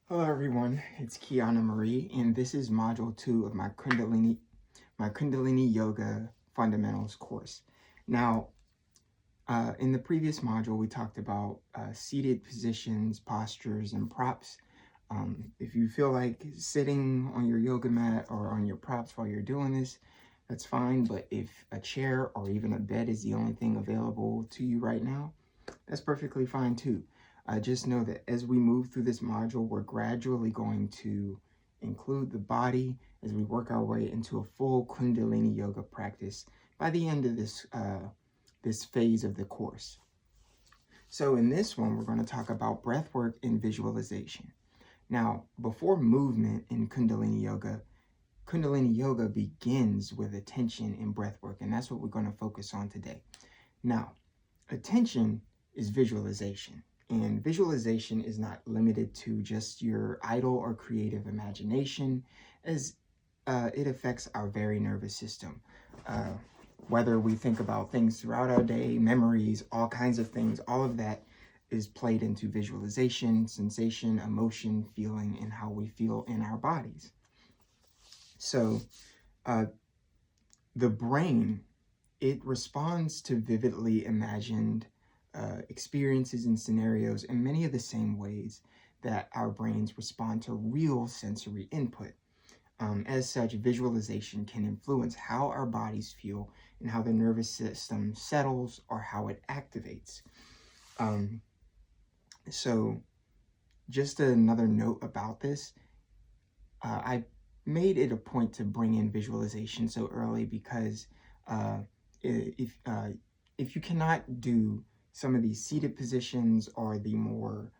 Hello everyone, it's Kiana Marrie, and this is module 2 of my Kundalini Yoga Fundamentals course. Now, in the previous module, we talked about seated positions, postures, and props. If you feel like sitting on your yoga mat or on your props while you're doing this, that's fine. But if a chair or even a bed is the only thing available to you right now, that's perfectly fine too. Just know that as we move through this module, we're gradually going to include the body as we work our way into a full Kundalini yoga practice by the end of this phase of the course. So in this one, we're going to talk about breath work and visualization. Now, before movement in Kundalini Yoga begins with attention and breath work, and that's what we're going to focus on today. Now, attention is visualization. And visualization is not limited to just your idle or creative imagination, as it affects our very nervous system. Whether we think about things throughout our day, memories, all kinds of things, all of that is played into visualization, sensation, emotion, feeling, and how we feel in our bodies. So the brain, it responds to vividly imagined experiences and scenarios in many of the same ways that our brains respond to real sensory input. As such, visualization can influence how our bodies feel and how the nervous system settles or how it activates. So just another note about this, I made it a point to bring in visualization so early because if you cannot do some of these seated positions or the more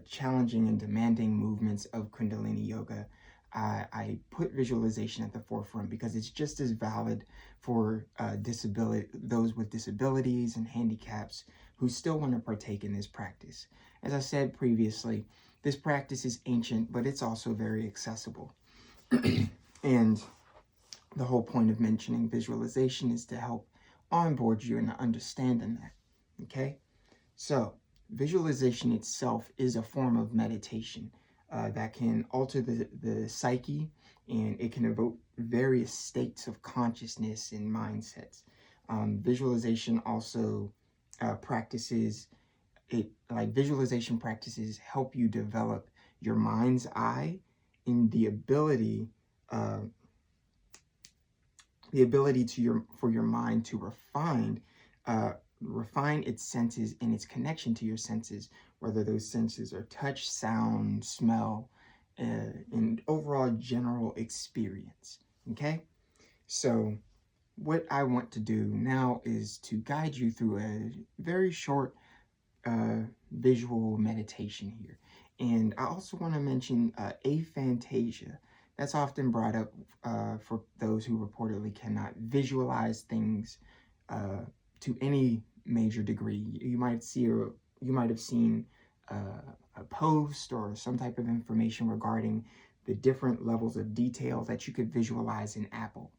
challenging and demanding movements of Kundalini Yoga, I put visualization at the forefront because it's just as valid for those with disabilities and handicaps who still want to partake in this practice. As I said previously, this practice is ancient, but it's also very accessible. And the whole point of mentioning visualization is to help onboard you in understanding that. Okay, so visualization itself is a form of meditation that can alter the psyche, and it can evoke various states of consciousness and mindsets. Visualization also practices it, like visualization practices help you develop your mind's eye in the ability for your mind to refine its senses and its connection to your senses, whether those senses are touch, sound, smell, and overall general experience. Okay, so what I want to do now is to guide you through a very short visual meditation here. And I also want to mention aphantasia. That's often brought up for those who reportedly cannot visualize things to any major degree. You might have seen a post or some type of information regarding the different levels of detail that you could visualize in Apple.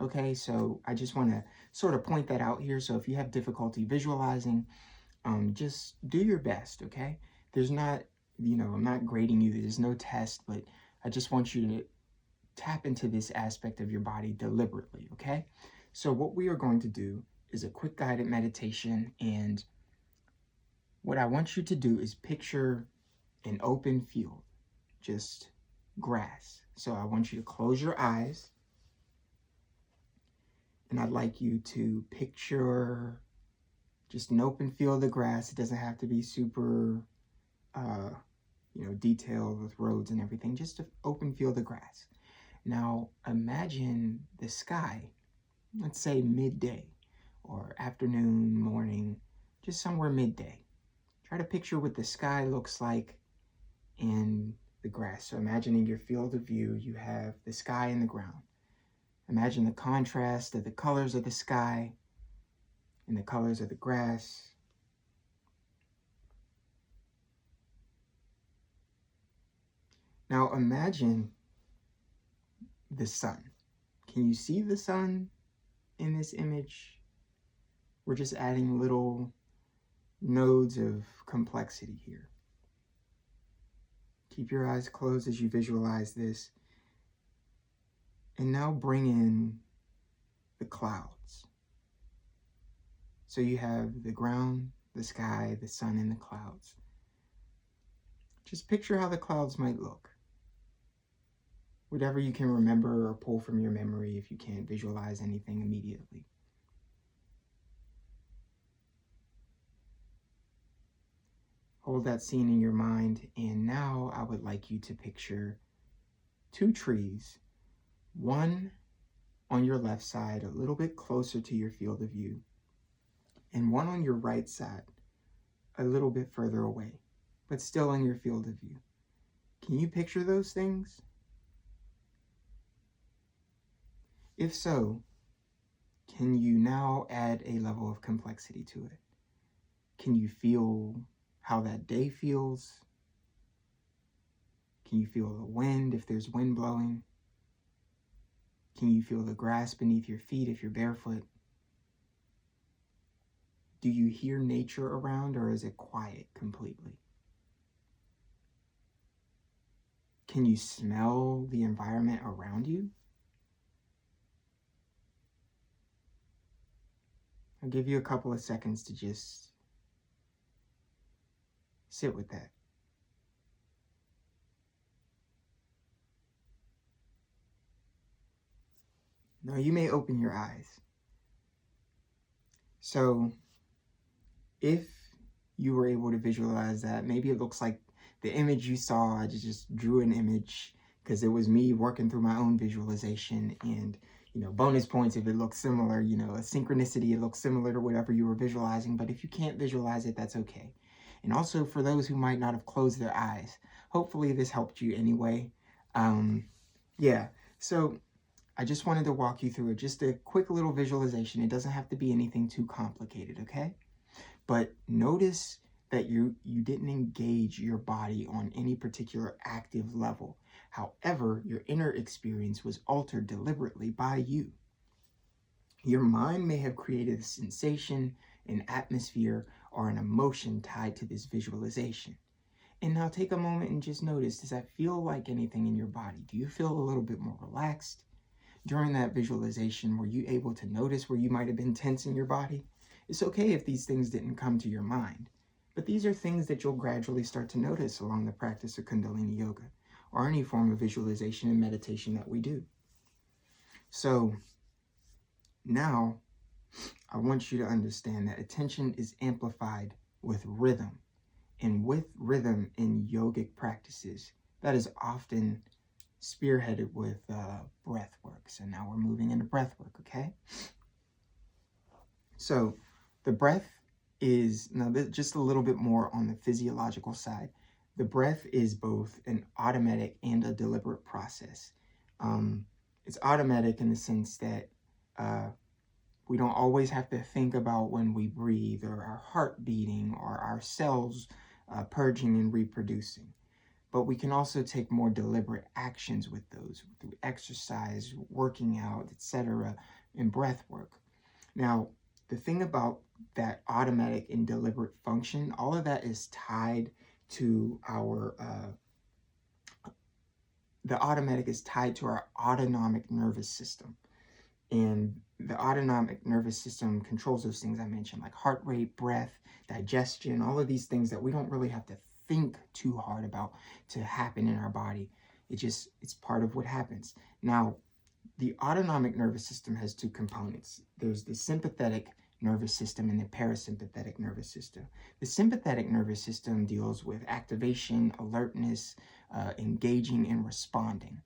Okay, so I just want to sort of point that out here. So if you have difficulty visualizing, just do your best, okay? There's not, I'm not grading you. There's no test, but I just want you to tap into this aspect of your body deliberately, okay? So what we are going to do is a quick guided meditation, and what I want you to do is picture an open field, just grass. So I want you to close your eyes, and I'd like you to picture just an open field of grass. It doesn't have to be super, detailed with roads and everything, just an open field of grass. Now imagine the sky, let's say midday or afternoon, morning, just somewhere midday. Try to picture what the sky looks like in the grass. So imagining your field of view, you have the sky and the ground. Imagine the contrast of the colors of the sky and the colors of the grass. Now imagine the sun. Can you see the sun in this image? We're just adding little nodes of complexity here. Keep your eyes closed as you visualize this. And now bring in the clouds. So you have the ground, the sky, the sun, and the clouds. Just picture how the clouds might look. Whatever you can remember or pull from your memory if you can't visualize anything immediately. Hold that scene in your mind, and now I would like you to picture two trees, one on your left side, a little bit closer to your field of view, and one on your right side, a little bit further away, but still in your field of view. Can you picture those things? If so, can you now add a level of complexity to it? Can you feel how that day feels? Can you feel the wind if there's wind blowing? Can you feel the grass beneath your feet if you're barefoot? Do you hear nature around, or is it quiet completely? Can you smell the environment around you? I'll give you a couple of seconds to just sit with that. Now you may open your eyes. So if you were able to visualize that, maybe it looks like the image you saw, I just drew an image because it was me working through my own visualization, and bonus points if it looks similar, a synchronicity, it looks similar to whatever you were visualizing. But if you can't visualize it, that's okay. And also for those who might not have closed their eyes, hopefully this helped you anyway. Yeah, so I just wanted to walk you through it. Just a quick little visualization. It doesn't have to be anything too complicated, okay? But notice that you didn't engage your body on any particular active level. However, your inner experience was altered deliberately by you. Your mind may have created a sensation, an atmosphere, or an emotion tied to this visualization. And now take a moment and just notice, does that feel like anything in your body? Do you feel a little bit more relaxed? During that visualization, were you able to notice where you might have been tense in your body? It's okay if these things didn't come to your mind, but these are things that you'll gradually start to notice along the practice of Kundalini Yoga, or any form of visualization and meditation that we do. So now I want you to understand that attention is amplified with rhythm. And with rhythm in yogic practices, that is often spearheaded with breath work. So now we're moving into breath work, okay? So the breath is, now just a little bit more on the physiological side. The breath is both an automatic and a deliberate process. It's automatic in the sense that we don't always have to think about when we breathe, or our heart beating, or our cells purging and reproducing. But we can also take more deliberate actions with those through exercise, working out, etc., and breath work. Now, the thing about that automatic and deliberate function, all of that is tied to our, the automatic is tied to our autonomic nervous system. And the autonomic nervous system controls those things I mentioned, like heart rate, breath, digestion, all of these things that we don't really have to think too hard about to happen in our body. It's part of what happens. Now, the autonomic nervous system has two components. There's the sympathetic nervous system and the parasympathetic nervous system. The sympathetic nervous system deals with activation, alertness, engaging, and responding.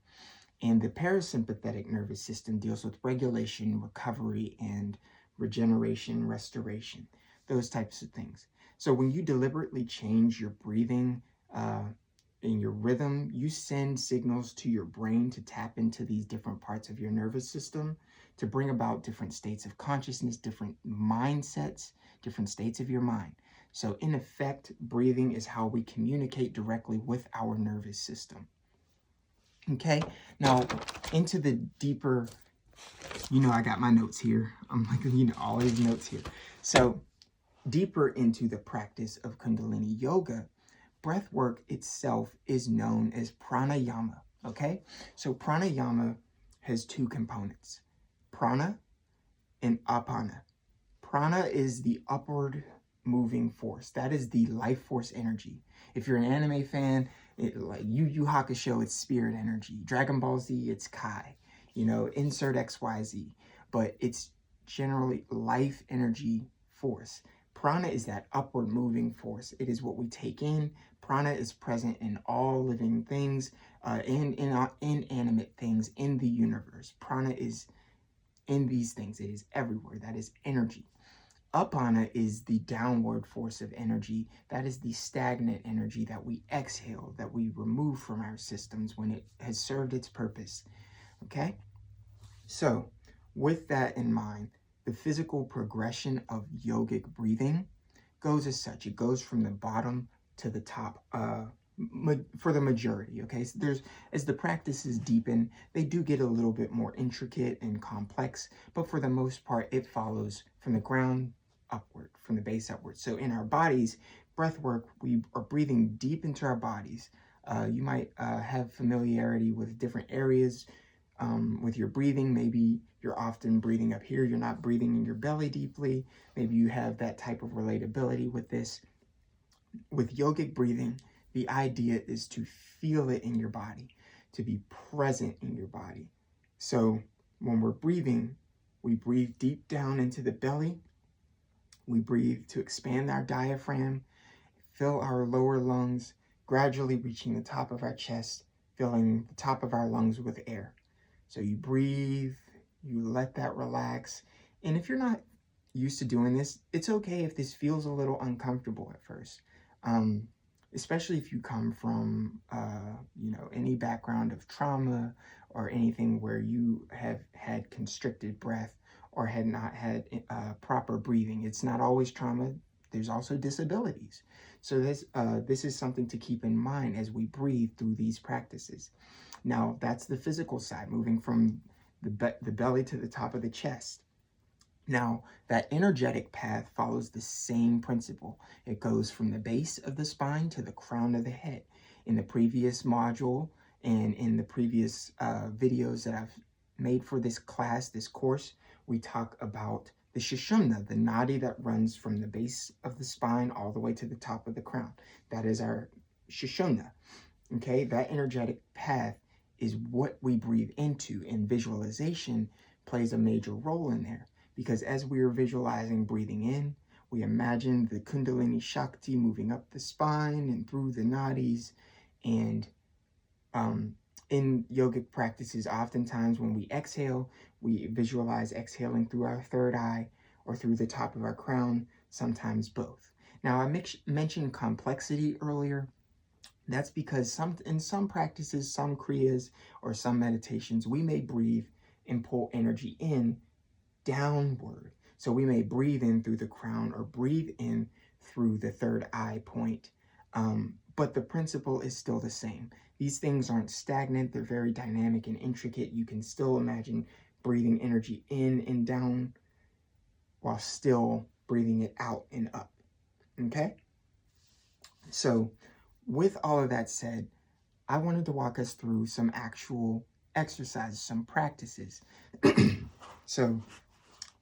And the parasympathetic nervous system deals with regulation, recovery, and regeneration, restoration, those types of things. So when you deliberately change your breathing and your rhythm, you send signals to your brain to tap into these different parts of your nervous system to bring about different states of consciousness, different mindsets, different states of your mind. So in effect, breathing is how we communicate directly with our nervous system. Okay, now into the deeper, I got my notes here. I'm like, all these notes here. So deeper into the practice of Kundalini Yoga, breath work itself is known as pranayama, okay? So pranayama has two components, prana and apana. Prana is the upward moving force. That is the life force energy. If you're an anime fan, like Yu Yu Hakusho, it's spirit energy. Dragon Ball Z, it's Kai. You know, insert XYZ. But it's generally life energy force. Prana is that upward moving force. It is what we take in. Prana is present in all living things and in inanimate things in the universe. Prana is in these things. It is everywhere. That is energy. Apana is the downward force of energy. That is the stagnant energy that we exhale, that we remove from our systems when it has served its purpose. Okay? So, with that in mind, the physical progression of yogic breathing goes as such. It goes from the bottom to the top for the majority, okay? So as the practices deepen, they do get a little bit more intricate and complex, but for the most part, it follows from the ground upward, from the base upward. So in our bodies, breath work, we are breathing deep into our bodies. You might have familiarity with different areas with your breathing. Maybe you're often breathing up here. You're not breathing in your belly deeply. Maybe you have that type of relatability with this. With yogic breathing, the idea is to feel it in your body, to be present in your body. So when we're breathing, we breathe deep down into the belly. We breathe to expand our diaphragm, fill our lower lungs, gradually reaching the top of our chest, filling the top of our lungs with air. So you breathe, you let that relax. And if you're not used to doing this, it's okay if this feels a little uncomfortable at first. Especially if you come from, any background of trauma or anything where you have had constricted breath or had not had proper breathing. It's not always trauma. There's also disabilities. So this is something to keep in mind as we breathe through these practices. Now, that's the physical side, moving from the belly to the top of the chest. Now, that energetic path follows the same principle. It goes from the base of the spine to the crown of the head. In the previous module and in the previous videos that I've made for this class, this course, we talk about the Sushumna, the nadi that runs from the base of the spine all the way to the top of the crown. That is our Sushumna. Okay, that energetic path is what we breathe into, and visualization plays a major role in there. Because as we are visualizing breathing in, we imagine the Kundalini Shakti moving up the spine and through the nadis. And in yogic practices, oftentimes when we exhale, we visualize exhaling through our third eye or through the top of our crown, sometimes both. Now, I mentioned complexity earlier. That's because in some practices, some kriyas, or some meditations, we may breathe and pull energy in downward. So we may breathe in through the crown or breathe in through the third eye point. But the principle is still the same. These things aren't stagnant. They're very dynamic and intricate. You can still imagine breathing energy in and down while still breathing it out and up. Okay? So with all of that said, I wanted to walk us through some actual exercises, some practices. So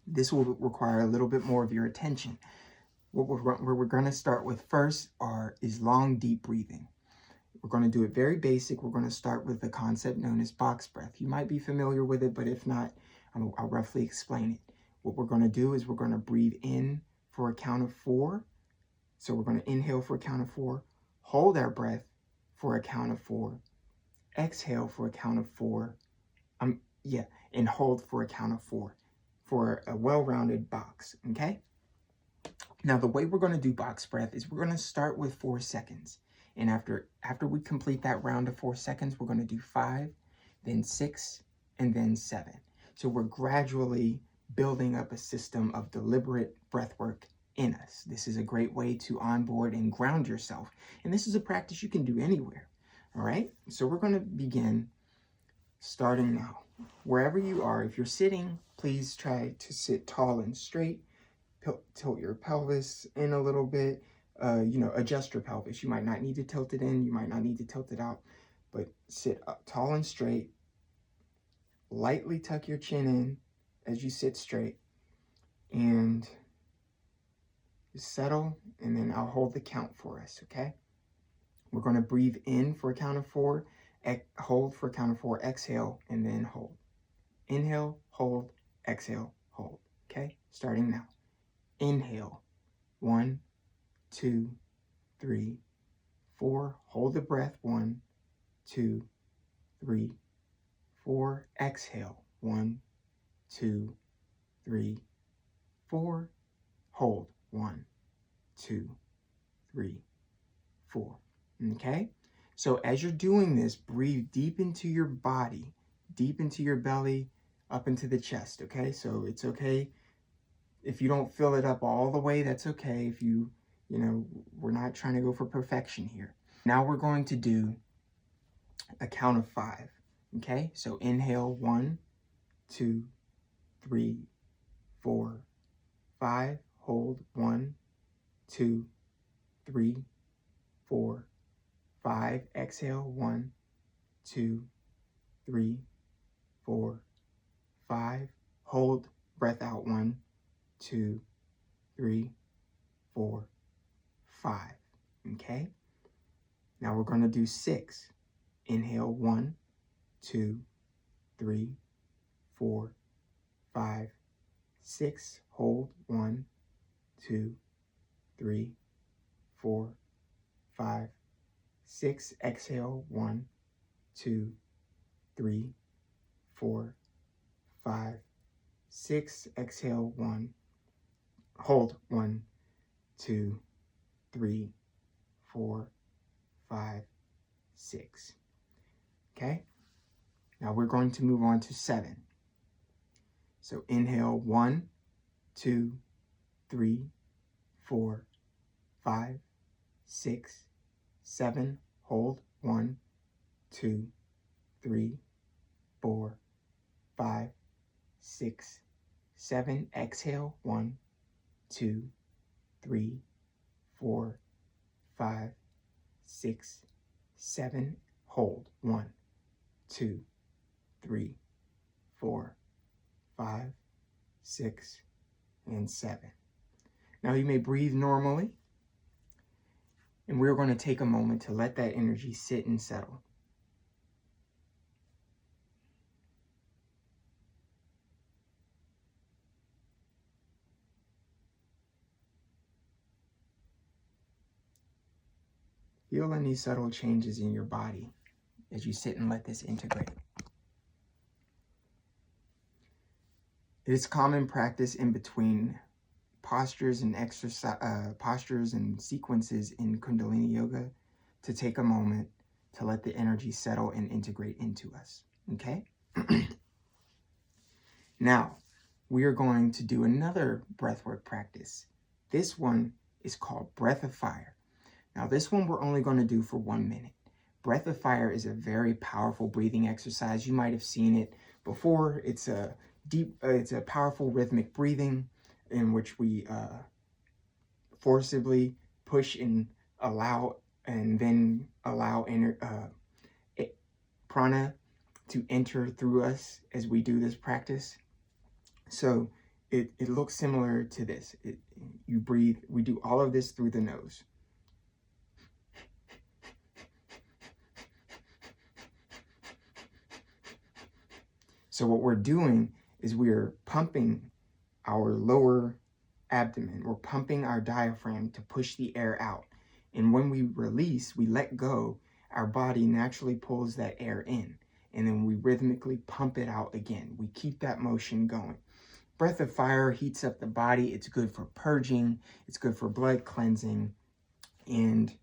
this will require a little bit more of your attention. What we're going to start with first is long, deep breathing. We're going to do it very basic. We're going to start with the concept known as box breath. You might be familiar with it, but if not, I'll roughly explain it. What we're going to do is we're going to breathe in for a count of 4. So we're going to inhale for a count of 4, hold our breath for a count of 4, exhale for a count of 4, and hold for a count of 4. For a well-rounded box, okay? Now, the way we're going to do box breath is we're going to start with 4 seconds. And after we complete that round of 4 seconds, we're going to do 5, then 6, and then 7. So we're gradually building up a system of deliberate breath work in us. This is a great way to onboard and ground yourself. And this is a practice you can do anywhere, all right? So we're going to begin starting now. Wherever you are, if you're sitting, please try to sit tall and straight. Tilt your pelvis in a little bit. adjust your pelvis. You might not need to tilt it in, you might not need to tilt it out, but sit up tall and straight. Lightly tuck your chin in as you sit straight, and just settle, and then I'll hold the count for us, okay? We're going to breathe in for a count of 4, hold for a count of 4, exhale, and then hold. Inhale, hold, exhale, hold, okay? Starting now. Inhale, 1, 2, 3, 4. Hold the breath, 1, 2, 3, 4. Exhale, 1, 2, 3, 4. Hold, 1, 2, 3, 4. Okay? So as you're doing this, breathe deep into your body, deep into your belly, up into the chest, okay? So it's okay if you don't fill it up all the way, that's okay. If we're not trying to go for perfection here. Now we're going to do a count of 5, okay? So inhale, 1, 2, 3, 4, 5. Hold, 1, 2, 3, 4, 5. Exhale, 1, 2, 3, 4, 5. Hold, breath out, 1, 2, 3, 4, 5. Okay? Now we're going to do 6. Inhale, 1, 2, 3, 4, 5, 6. Hold, 1, 2, 3, 4, 5, 6. Exhale, 1, 2, 3, 4, 5, 6. Exhale, 1. Hold, 1, 2, 3, 4, 5, 6. Okay? Now we're going to move on to 7. So inhale, 1, 2, 3, 4, 5, 6, 7. Hold, 1, 2, 3, 4, 5, 6, 7. Exhale, 1, 2, 3, 4, 5, 6, 7. Hold, 1, 2, 3, 4, 5, 6, and 7. Now you may breathe normally, and we're going to take a moment to let that energy sit and settle. Feel any subtle changes in your body as you sit and let this integrate. It is common practice in between postures and postures and sequences in Kundalini Yoga to take a moment to let the energy settle and integrate into us. Okay? Now, we are going to do another breathwork practice. This one is called Breath of Fire. Now, this one we're only going to do for 1 minute. Breath of Fire is a very powerful breathing exercise. You might have seen it before. It's a powerful rhythmic breathing in which we forcibly push and allow, and then allow prana to enter through us as we do this practice. So it looks similar to this. You breathe, we do all of this through the nose. So what we're doing is we're pumping our lower abdomen. We're pumping our diaphragm to push the air out. And when we release, we let go, our body naturally pulls that air in. And then we rhythmically pump it out again. We keep that motion going. Breath of Fire heats up the body. It's good for purging. It's good for blood cleansing. And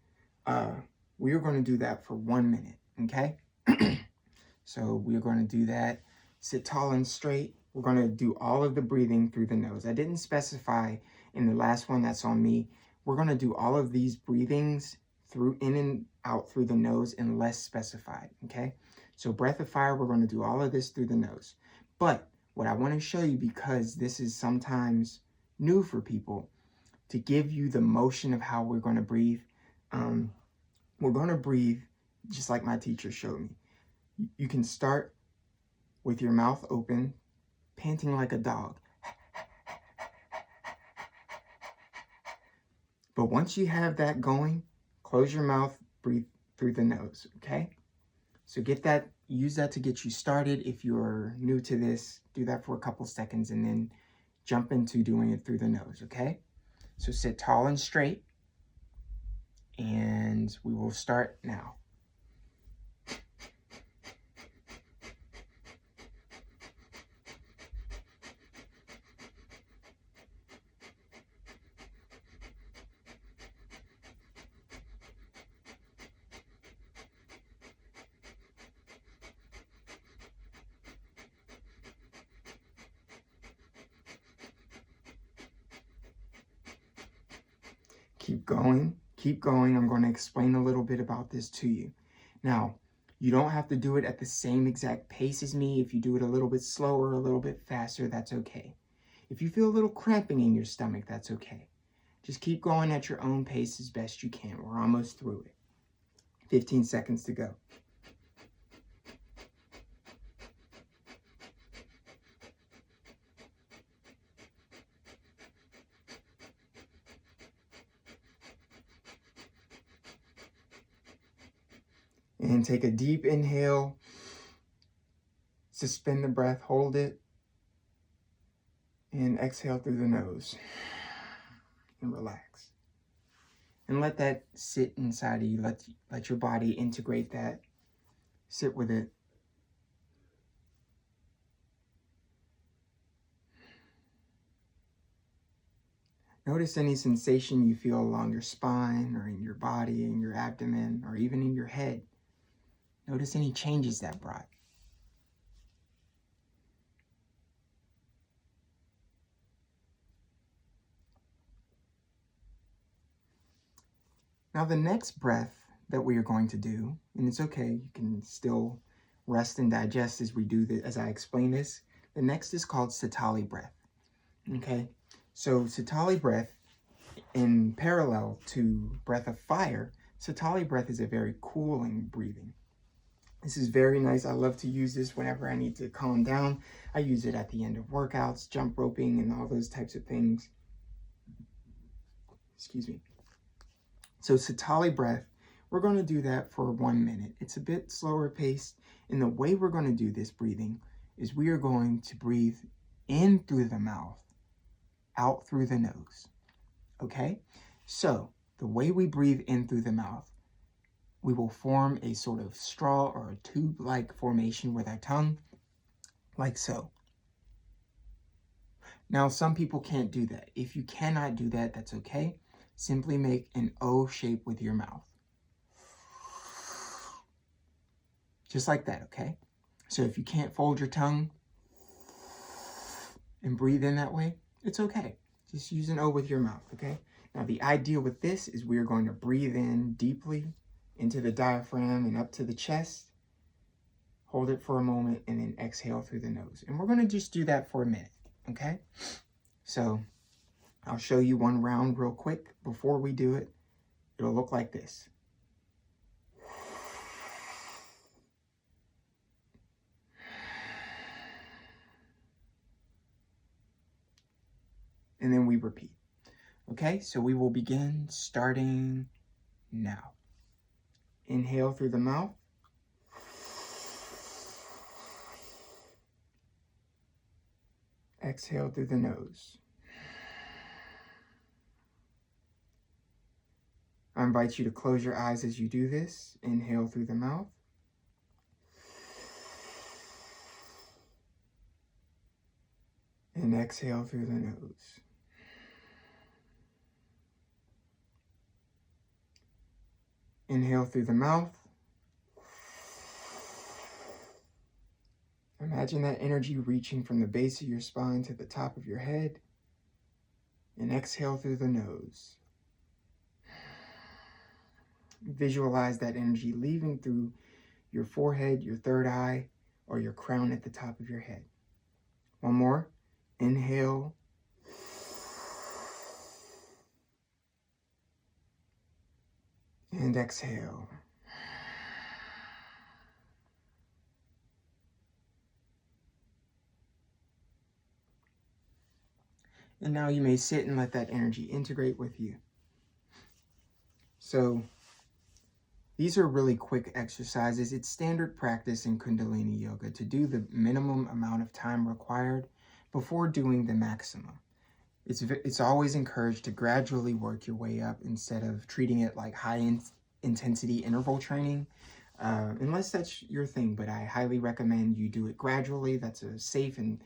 we are going to do that for 1 minute, okay? So we're going to do that. Sit tall and straight. We're going to do all of the breathing through the nose. I didn't specify in the last one, that's on me. We're going to do all of these breathings through in and out through the nose unless specified, okay? So Breath of Fire, we're going to do all of this through the nose. But what I want to show you, because this is sometimes new for people, to give you the motion of how we're going to breathe, we're going to breathe just like my teacher showed me. You can start with your mouth open, panting like a dog. But once you have that going, close your mouth, breathe through the nose, okay? So use that to get you started. If you're new to this, do that for a couple seconds and then jump into doing it through the nose, okay? So sit tall and straight, and we will start now. Keep going, keep going. I'm going to explain a little bit about this to you. Now, you don't have to do it at the same exact pace as me. If you do it a little bit slower, a little bit faster, that's okay. If you feel a little cramping in your stomach, that's okay. Just keep going at your own pace as best you can. We're almost through it. 15 seconds to go. And take a deep inhale. Suspend the breath, hold it. And exhale through the nose. And relax. And let that sit inside of you. Let your body integrate that. Sit with it. Notice any sensation you feel along your spine or in your body, in your abdomen, or even in your head. Notice any changes that brought. Now the next breath that we are going to do, and it's okay, you can still rest and digest as we do this, as I explain this. The next is called Sitali Breath. Okay, so Sitali Breath, in parallel to Breath of Fire, Sitali Breath is a very cooling breathing. This is very nice. I love to use this whenever I need to calm down. I use it at the end of workouts, jump roping, and all those types of things. Excuse me. So Sitali Breath, we're going to do that for 1 minute. It's a bit slower paced. And the way we're going to do this breathing is we are going to breathe in through the mouth, out through the nose. Okay? So the way we breathe in through the mouth, we will form a sort of straw or a tube-like formation with our tongue, like so. Now, some people can't do that. If you cannot do that, that's okay. Simply make an O shape with your mouth. Just like that, okay? So if you can't fold your tongue and breathe in that way, it's okay. Just use an O with your mouth, okay? Now, the idea with this is we are going to breathe in deeply into the diaphragm and up to the chest. Hold it for a moment and then exhale through the nose. And we're going to just do that for a minute, okay? So I'll show you one round real quick. Before we do it, it'll look like this. And then we repeat. Okay, so we will begin starting now. Inhale through the mouth. Exhale through the nose. I invite you to close your eyes as you do this. Inhale through the mouth. And exhale through the nose. Inhale through the mouth. Imagine that energy reaching from the base of your spine to the top of your head. And exhale through the nose. Visualize that energy leaving through your forehead, your third eye, or your crown at the top of your head. One more. Inhale. And exhale. And now you may sit and let that energy integrate with you. So these are really quick exercises. It's standard practice in Kundalini Yoga to do the minimum amount of time required before doing the maximum. It's always encouraged to gradually work your way up instead of treating it like high-intensity interval training, unless that's your thing. But I highly recommend you do it gradually. That's a safe and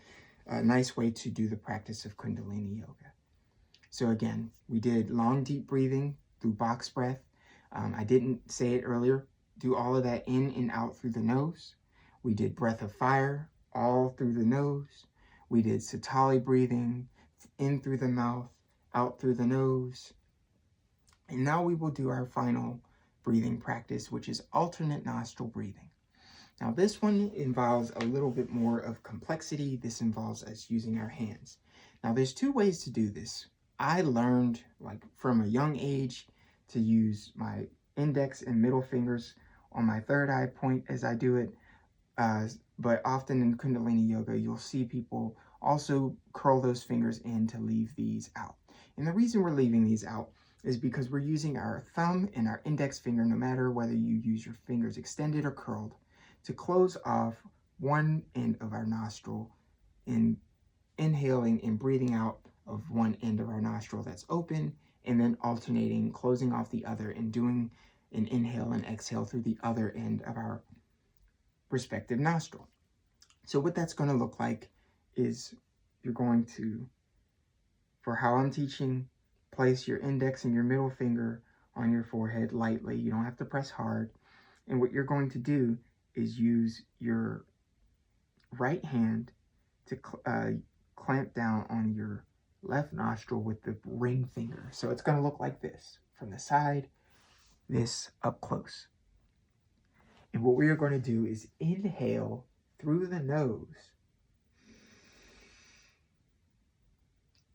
nice way to do the practice of Kundalini Yoga. So again, we did long, deep breathing through box breath. I didn't say it earlier. Do all of that in and out through the nose. We did breath of fire all through the nose. We did Sitali breathing in through the mouth, out through the nose. And now we will do our final breathing practice, which is alternate nostril breathing. Now this one involves a little bit more of complexity. This involves us using our hands. Now there's two ways to do this. I learned from a young age to use my index and middle fingers on my third eye point as I do it. But often in Kundalini Yoga, you'll see people also curl those fingers in to leave these out. And the reason we're leaving these out is because we're using our thumb and our index finger, no matter whether you use your fingers extended or curled, to close off one end of our nostril in inhaling and breathing out of one end of our nostril that's open, and then alternating, closing off the other and doing an inhale and exhale through the other end of our respective nostril. So what that's going to look like is you're going to, for how I'm teaching, place your index and your middle finger on your forehead lightly. You don't have to press hard. And what you're going to do is use your right hand to clamp down on your left nostril with the ring finger. So it's going to look like this from the side, this up close. And what we are going to do is inhale through the nose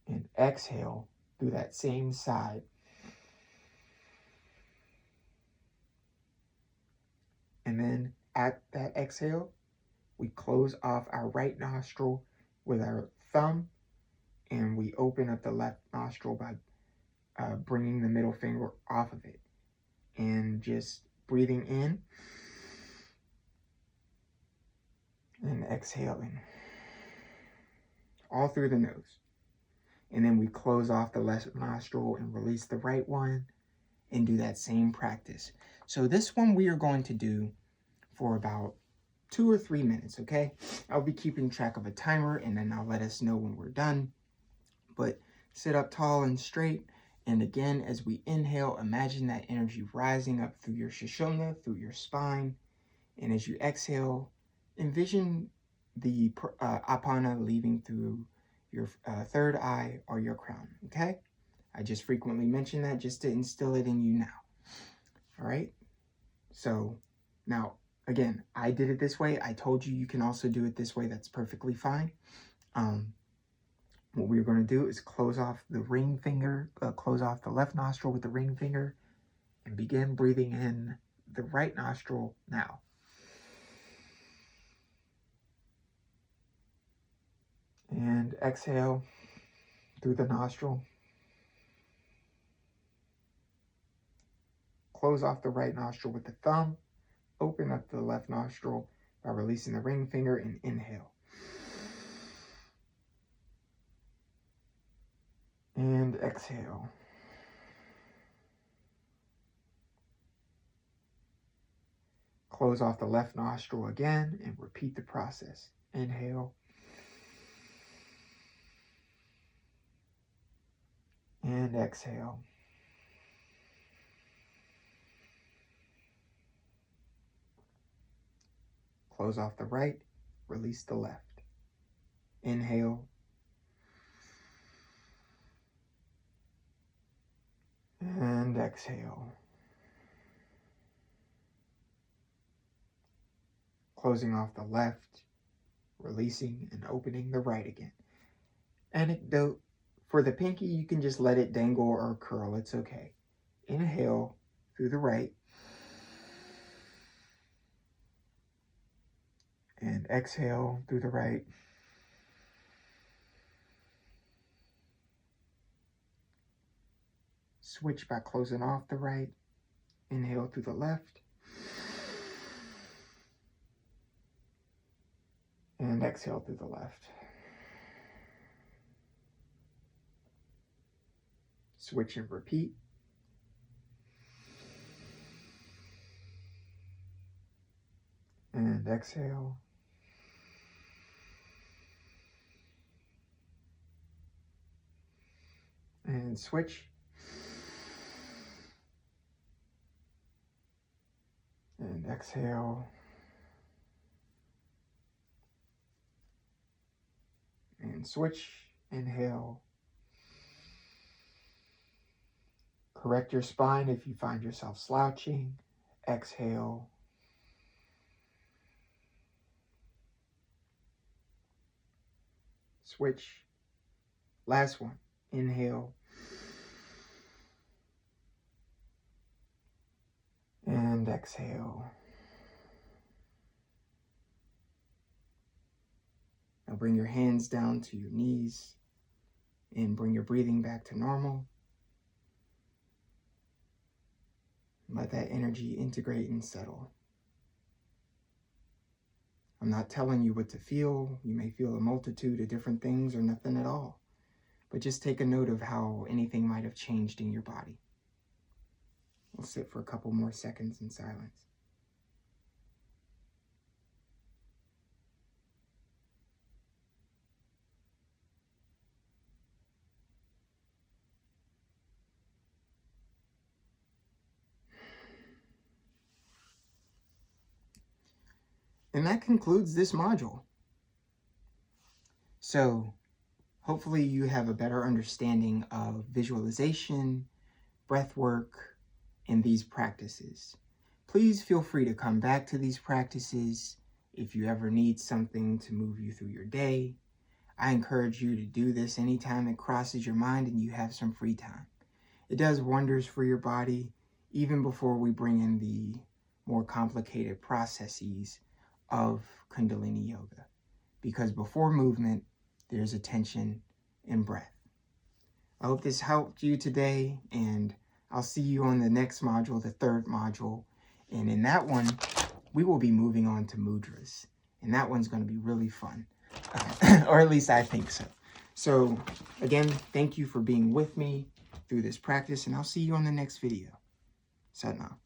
and exhale through that same side. And then at that exhale, we close off our right nostril with our thumb, and we open up the left nostril by bringing the middle finger off of it and just breathing in and exhaling all through the nose. And then we close off the left nostril and release the right one and do that same practice. So this one we are going to do for about 2 or 3 minutes, okay? I'll be keeping track of a timer, and then I'll let us know when we're done. But sit up tall and straight. And again, as we inhale, imagine that energy rising up through your Shoshona, through your spine. And as you exhale, envision the Apana leaving through your third eye or your crown, okay? I just frequently mention that just to instill it in you now. All right? So now, again, I did it this way. I told you can also do it this way. That's perfectly fine. What we're going to do is close off the ring finger, close off the left nostril with the ring finger, and begin breathing in the right nostril now. And exhale through the nostril. Close off the right nostril with the thumb. Open up the left nostril by releasing the ring finger and inhale. And exhale. Close off the left nostril again and repeat the process. Inhale. And exhale. Close off the right, release the left. Inhale. And exhale. Closing off the left, releasing and opening the right again. Anecdote, for the pinky, you can just let it dangle or curl, it's okay. Inhale through the right. And exhale through the right. Switch by closing off the right. Inhale through the left. And exhale through the left. Switch and repeat. And exhale. And switch. And exhale. And switch. Inhale. Correct your spine if you find yourself slouching. Exhale. Switch. Last one. Inhale. And exhale. Now bring your hands down to your knees and bring your breathing back to normal. Let that energy integrate and settle. I'm not telling you what to feel. You may feel a multitude of different things or nothing at all. But just take a note of how anything might have changed in your body. We'll sit for a couple more seconds in silence. And that concludes this module. So hopefully you have a better understanding of visualization, breath work, and these practices. Please feel free to come back to these practices if you ever need something to move you through your day. I encourage you to do this anytime it crosses your mind and you have some free time. It does wonders for your body, even before we bring in the more complicated processes of Kundalini Yoga. Because before movement, there's attention and breath. I hope this helped you today, and I'll see you on the next module, the third module. And in that one, we will be moving on to mudras. And that one's going to be really fun. Or at least I think so. So again, thank you for being with me through this practice, and I'll see you on the next video. Sat Nam.